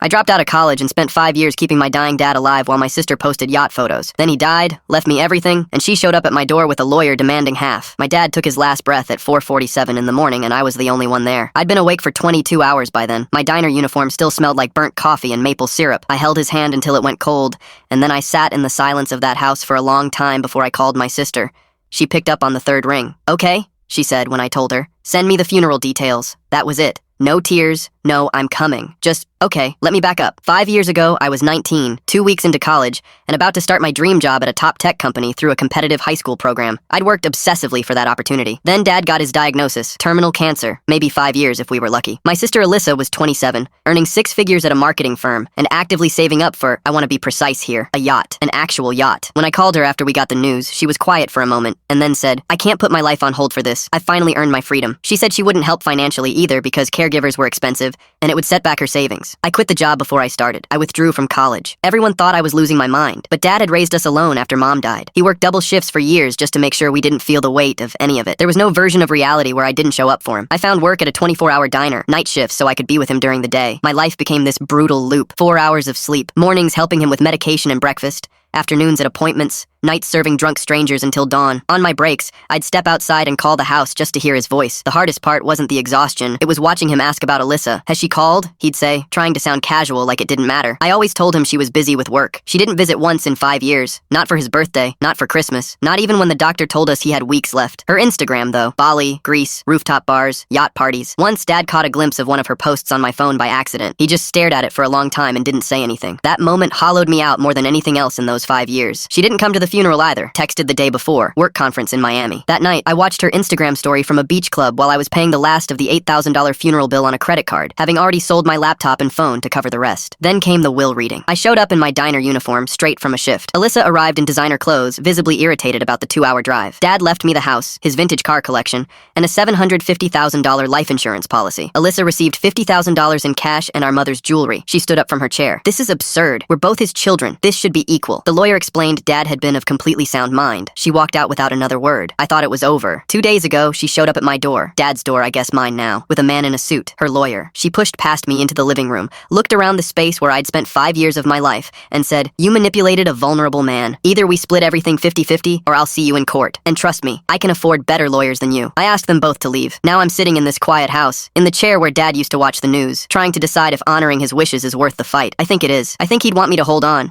I dropped out of college and spent 5 years keeping my dying dad alive while my sister posted yacht photos. Then he died, left me everything, and she showed up at my door with a lawyer demanding half. My dad took his last breath at 4:47 in the morning, and I was the only one there. I'd been awake for 22 hours by then. My diner uniform still smelled like burnt coffee and maple syrup. I held his hand until it went cold, and then I sat in the silence of that house for a long time before I called my sister. She picked up on the third ring. "Okay," she said when I told her. "Send me the funeral details." That was it. No tears, no "I'm coming." Just, okay, let me back up. 5 years ago, I was 19, 2 weeks into college, and about to start my dream job at a top tech company through a competitive high school program. I'd worked obsessively for that opportunity. Then Dad got his diagnosis, terminal cancer, maybe 5 years if we were lucky. My sister Alyssa was 27, earning 6 figures at a marketing firm, and actively saving up for, I want to be precise here, a yacht, an actual yacht. When I called her after we got the news, she was quiet for a moment, and then said, "I can't put my life on hold for this. I've finally earned my freedom." She said she wouldn't help financially either because caregivers were expensive, and it would set back her savings. I quit the job before I started. I withdrew from college. Everyone thought I was losing my mind, but Dad had raised us alone after Mom died. He worked double shifts for years just to make sure we didn't feel the weight of any of it. There was no version of reality where I didn't show up for him. I found work at a 24-hour diner, night shifts so I could be with him during the day. My life became this brutal loop. 4 hours of sleep, mornings helping him with medication and breakfast, afternoons at appointments, nights serving drunk strangers until dawn. On my breaks, I'd step outside and call the house just to hear his voice. The hardest part wasn't the exhaustion. It was watching him ask about Alyssa. "Has she called?" he'd say, trying to sound casual like it didn't matter. I always told him she was busy with work. She didn't visit once in 5 years. Not for his birthday, not for Christmas, not even when the doctor told us he had weeks left. Her Instagram, though. Bali, Greece, rooftop bars, yacht parties. Once Dad caught a glimpse of one of her posts on my phone by accident. He just stared at it for a long time and didn't say anything. That moment hollowed me out more than anything else in those 5 years. She didn't come to the funeral either. Texted the day before, work conference in Miami. That night, I watched her Instagram story from a beach club while I was paying the last of the $8,000 funeral bill on a credit card, having already sold my laptop and phone to cover the rest. Then came the will reading. I showed up in my diner uniform, straight from a shift. Alyssa arrived in designer clothes, visibly irritated about the 2-hour drive. Dad left me the house, his vintage car collection, and a $750,000 life insurance policy. Alyssa received $50,000 in cash and our mother's jewelry. She stood up from her chair. "This is absurd. We're both his children. This should be equal." The lawyer explained Dad had been of completely sound mind. She walked out without another word. I thought it was over. 2 days ago, she showed up at my door. Dad's door, I guess mine now, with a man in a suit, her lawyer. She pushed past me into the living room, looked around the space where I'd spent 5 years of my life, and said, "You manipulated a vulnerable man. Either we split everything 50-50, or I'll see you in court. And trust me, I can afford better lawyers than you." I asked them both to leave. Now I'm sitting in this quiet house, in the chair where Dad used to watch the news, trying to decide if honoring his wishes is worth the fight. I think it is. I think he'd want me to hold on.